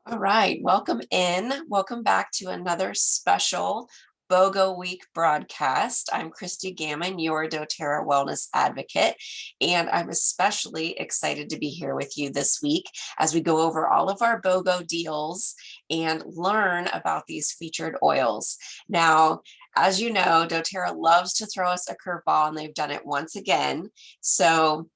All right, welcome in. Welcome back to another special BOGO Week broadcast. I'm Christy Gammon, your doTERRA wellness advocate, and I'm especially excited to be here with you this week as we go over all of our BOGO deals and learn about these featured oils. Now, as you know, doTERRA loves to throw us a curveball, and they've done it once again. So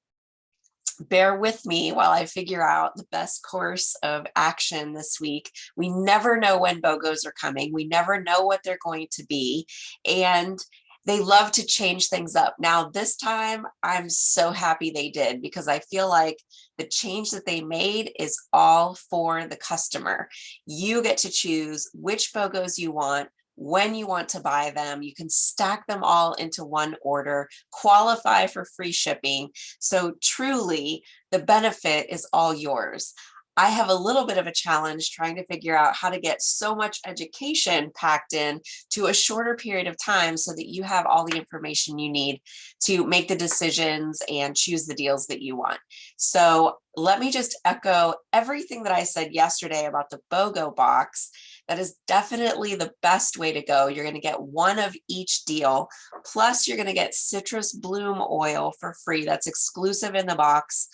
bear with me while I figure out the best course of action this week. We never know when BOGOs are coming. We never know what they're going to be. And they love to change things up. Now, this time, I'm so happy they did because I feel like the change that they made is all for the customer. You get to choose which BOGOs you want, when you want to buy them. You can stack them all into one order, qualify for free shipping. So truly, the benefit is all yours. I have a little bit of a challenge trying to figure out how to get so much education packed in to a shorter period of time so that you have all the information you need to make the decisions and choose the deals that you want. So let me just echo everything that I said yesterday about the BOGO box. That is definitely the best way to go. You're going to get one of each deal, plus you're going to get citrus bloom oil for free. That's exclusive in the box.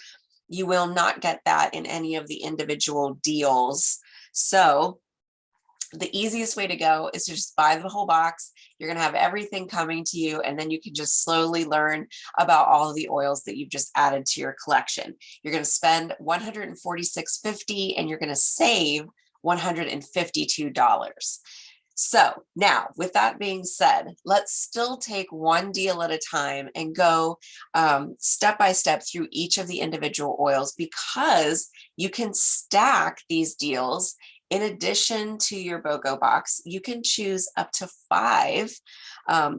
You will not get that in any of the individual deals. So the easiest way to go is to just buy the whole box. You're going to have everything coming to you, and then you can just slowly learn about all of the oils that you've just added to your collection. You're going to spend $146.50 and you're going to save $152. So now, with that being said, let's still take one deal at a time and go step by step through each of the individual oils, because you can stack these deals. In addition to your BOGO box, you can choose up to 5.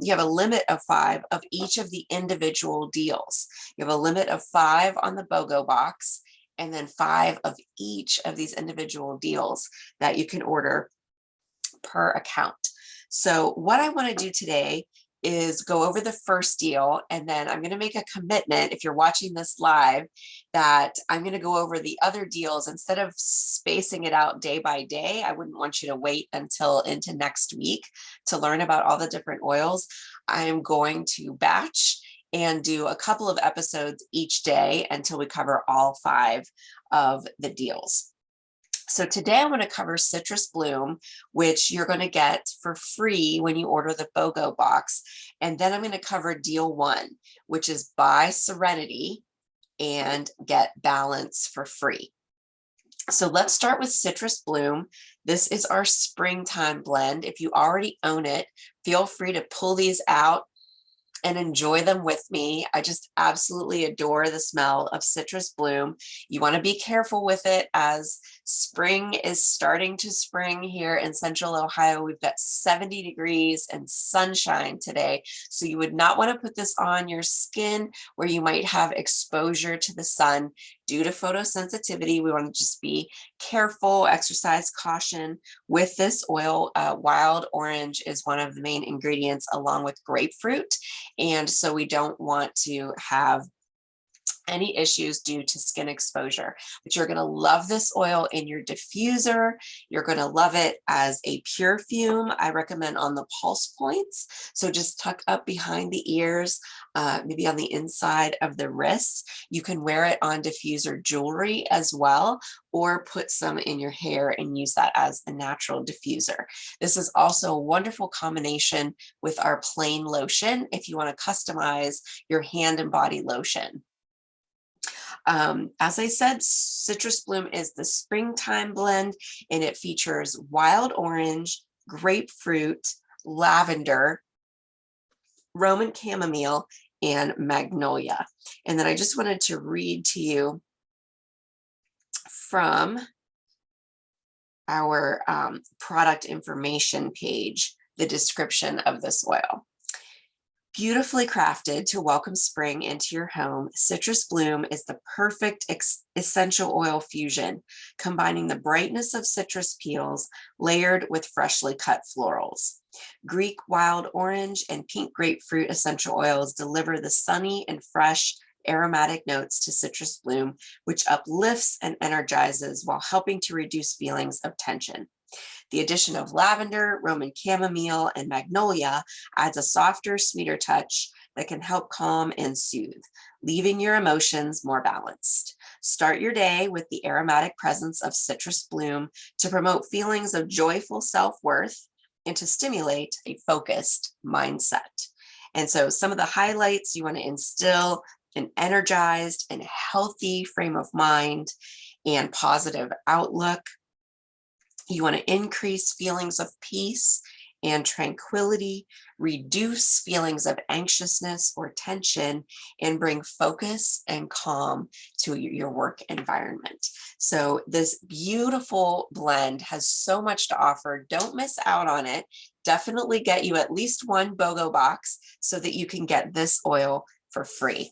You have a limit of 5 of each of the individual deals. You have a limit of 5 on the BOGO box, and then 5 of each of these individual deals that you can order per account. So what I want to do today is go over the first deal, and then I'm going to make a commitment, if you're watching this live, that I'm going to go over the other deals instead of spacing it out day by day. I wouldn't want you to wait until into next week to learn about all the different oils. I'm going to batch and do a couple of episodes each day until we cover all 5 of the deals. So today I'm going to cover Citrus Bloom, which you're going to get for free when you order the BOGO box. And then I'm going to cover deal 1, which is buy Serenity and get Balance for free. So let's start with Citrus Bloom. This is our springtime blend. If you already own it, feel free to pull these out and enjoy them with me. I just absolutely adore the smell of Citrus Bloom. You want to be careful with it as spring is starting to spring here in Central Ohio. We've got 70 degrees and sunshine today. So you would not want to put this on your skin where you might have exposure to the sun due to photosensitivity. We want to just be careful, exercise caution with this oil. Wild orange is one of the main ingredients, along with grapefruit. And so we don't want to have any issues due to skin exposure. But you're going to love this oil in your diffuser. You're going to love it as a pure fume. I recommend on the pulse points. So just tuck up behind the ears, maybe on the inside of the wrists. You can wear it on diffuser jewelry as well, or put some in your hair and use that as a natural diffuser. This is also a wonderful combination with our plain lotion if you want to customize your hand and body lotion. As I said, Citrus Bloom is the springtime blend, and it features wild orange, grapefruit, lavender, Roman chamomile, and magnolia. And then I just wanted to read to you from our product information page the description of this oil. Beautifully crafted to welcome spring into your home, Citrus Bloom is the perfect essential oil fusion, combining the brightness of citrus peels layered with freshly cut florals. Greek wild orange and pink grapefruit essential oils deliver the sunny and fresh aromatic notes to citrus bloom, which uplifts and energizes while helping to reduce feelings of tension. The addition of lavender, Roman chamomile, and magnolia adds a softer, sweeter touch that can help calm and soothe, leaving your emotions more balanced. Start your day with the aromatic presence of citrus bloom to promote feelings of joyful self-worth and to stimulate a focused mindset. And so some of the highlights: you want to instill an energized and healthy frame of mind and positive outlook. You want to increase feelings of peace and tranquility, reduce feelings of anxiousness or tension, and bring focus and calm to your work environment. So this beautiful blend has so much to offer. Don't miss out on it. Definitely get you at least one BOGO box so that you can get this oil for free.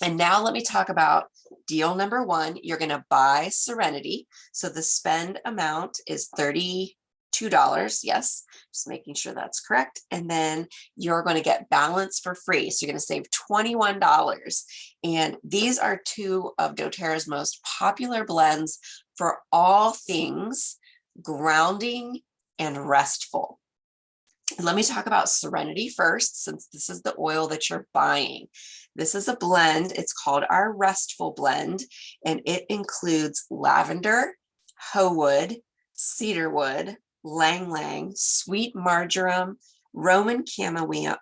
And now let me talk about deal number one. You're going to buy Serenity. So the spend amount is $32. Yes, just making sure that's correct. And then you're going to get balance for free. So you're going to save $21. And these are two of doTERRA's most popular blends for all things grounding and restful. Let me talk about Serenity first, since this is the oil that you're buying. This is a blend. It's called our Restful Blend, and it includes lavender, hoe wood, cedarwood, lang lang, sweet marjoram, Roman chamomile,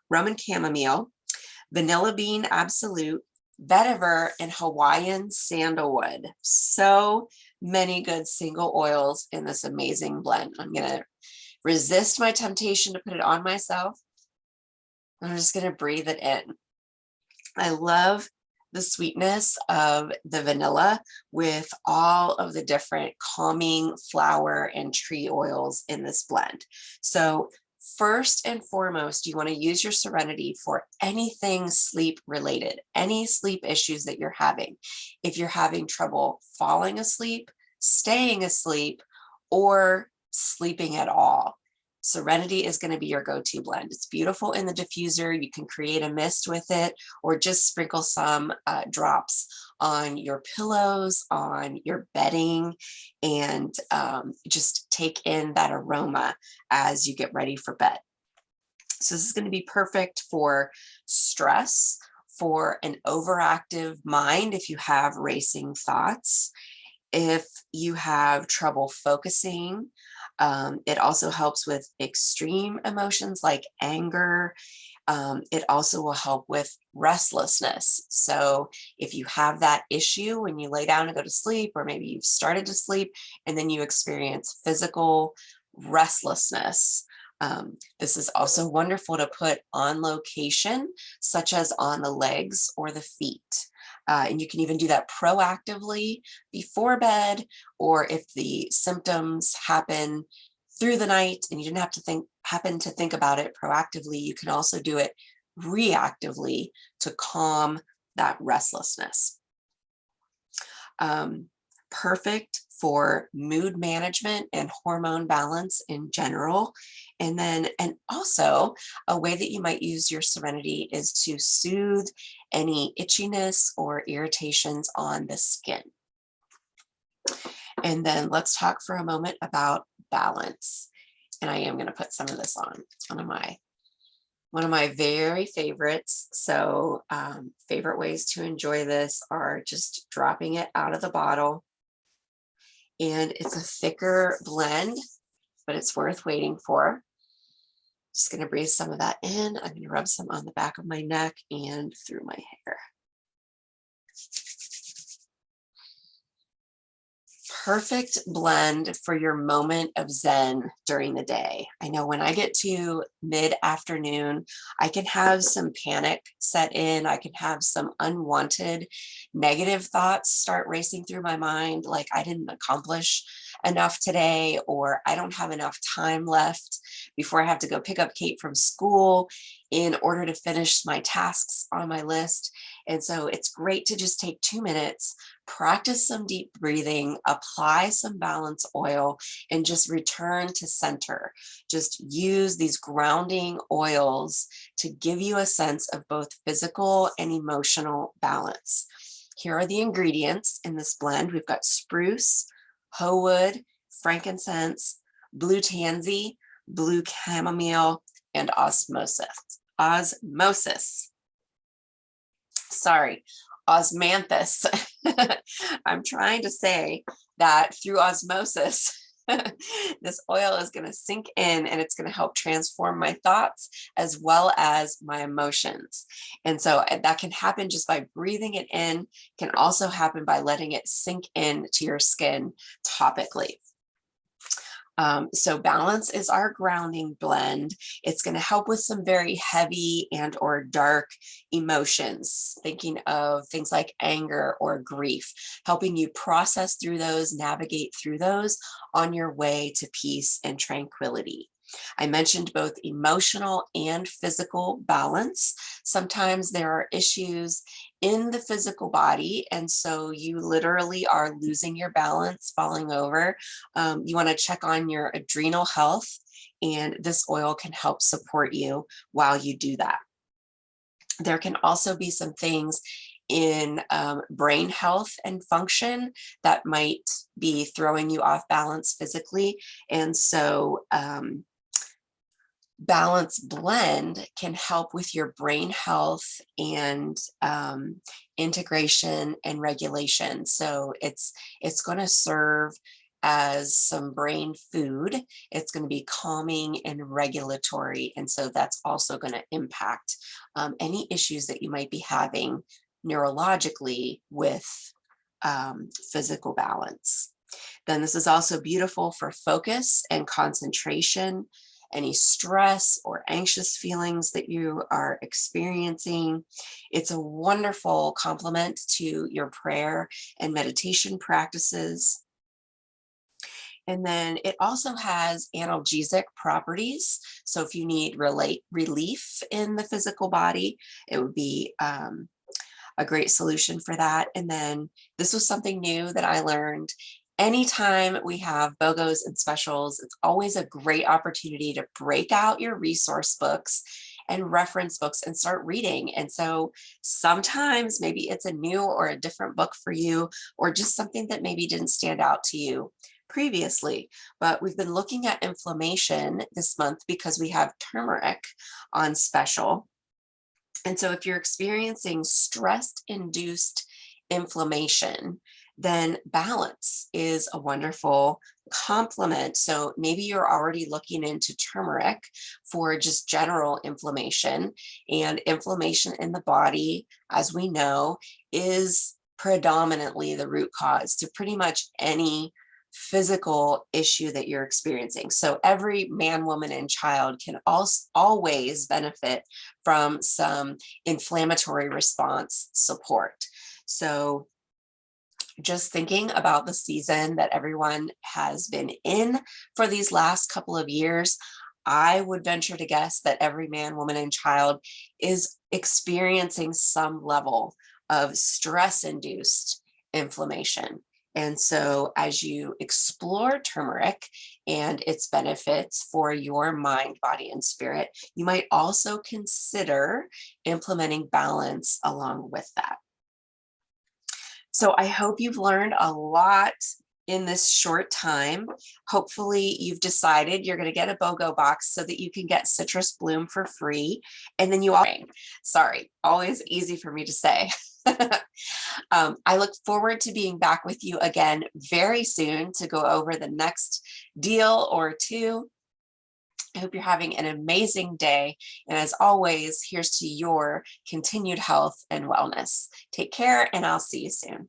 vanilla bean absolute, vetiver, and Hawaiian sandalwood. So many good single oils in this amazing blend. I'm going to resist my temptation to put it on myself. I'm just going to breathe it in. I love the sweetness of the vanilla with all of the different calming flower and tree oils in this blend. So first and foremost, you want to use your Serenity for anything sleep related, any sleep issues that you're having. If you're having trouble falling asleep, staying asleep, or sleeping at all, Serenity is going to be your go-to blend. It's beautiful in the diffuser. You can create a mist with it, or just sprinkle some drops on your pillows, on your bedding, and just take in that aroma as you get ready for bed. So this is going to be perfect for stress, for an overactive mind if you have racing thoughts, if you have trouble focusing. It also helps with extreme emotions like anger. It also will help with restlessness. So if you have that issue when you lay down to go to sleep, or maybe you've started to sleep and then you experience physical restlessness, this is also wonderful to put on location, such as on the legs or the feet. And you can even do that proactively before bed, or if the symptoms happen through the night and you didn't have to happen to think about it proactively, you can also do it reactively to calm that restlessness. Perfect for mood management and hormone balance in general. And also a way that you might use your Serenity is to soothe any itchiness or irritations on the skin. And then let's talk for a moment about balance. And I am going to put some of this on. It's one of my very favorites. So favorite ways to enjoy this are just dropping it out of the bottle. And it's a thicker blend, but it's worth waiting for. Just going to breathe some of that in. I'm going to rub some on the back of my neck and through my hair. Perfect blend for your moment of zen during the day. I know when I get to mid-afternoon, I can have some panic set in. I can have some unwanted negative thoughts start racing through my mind, like I didn't accomplish enough today, or I don't have enough time left before I have to go pick up Kate from school in order to finish my tasks on my list. And so it's great to just take 2 minutes, practice some deep breathing, apply some balance oil, and just return to center. Just use these grounding oils to give you a sense of both physical and emotional balance. Here are the ingredients in this blend. We've got spruce, hoe wood, frankincense, blue tansy, blue chamomile, and osmosis. Sorry, osmanthus. I'm trying to say that through osmosis, this oil is going to sink in and it's going to help transform my thoughts as well as my emotions. And so that can happen just by breathing it in, can also happen by letting it sink in to your skin topically. So balance is our grounding blend. It's going to help with some very heavy and or dark emotions, thinking of things like anger or grief, helping you process through those, navigate through those on your way to peace and tranquility. I mentioned both emotional and physical balance. Sometimes there are issues in the physical body, and so you literally are losing your balance, falling over. You want to check on your adrenal health, and this oil can help support you while you do that. There can also be some things in brain health and function that might be throwing you off balance physically, and so Balance Blend can help with your brain health and integration and regulation. So it's going to serve as some brain food. It's going to be calming and regulatory. And so that's also going to impact any issues that you might be having neurologically with physical balance. Then this is also beautiful for focus and concentration, any stress or anxious feelings that you are experiencing. It's a wonderful complement to your prayer and meditation practices. And then it also has analgesic properties. So if you need relief in the physical body, it would be a great solution for that. And then this was something new that I learned. Anytime we have BOGOs and specials, it's always a great opportunity to break out your resource books and reference books and start reading. And so sometimes maybe it's a new or a different book for you, or just something that maybe didn't stand out to you previously. But we've been looking at inflammation this month because we have turmeric on special. And so if you're experiencing stress-induced inflammation, then balance is a wonderful complement. So maybe you're already looking into turmeric for just general inflammation, and inflammation in the body, as we know, is predominantly the root cause to pretty much any physical issue that you're experiencing. So every man, woman, and child can always benefit from some inflammatory response support. So just thinking about the season that everyone has been in for these last couple of years, I would venture to guess that every man, woman, and child is experiencing some level of stress-induced inflammation. And so as you explore turmeric and its benefits for your mind, body, and spirit, you might also consider implementing balance along with that. So I hope you've learned a lot in this short time. Hopefully you've decided you're going to get a BOGO box so that you can get Citrus Bloom for free. And then you all, sorry, always easy for me to say. I look forward to being back with you again very soon to go over the next deal or two. I hope you're having an amazing day. And as always, here's to your continued health and wellness. Take care, and I'll see you soon.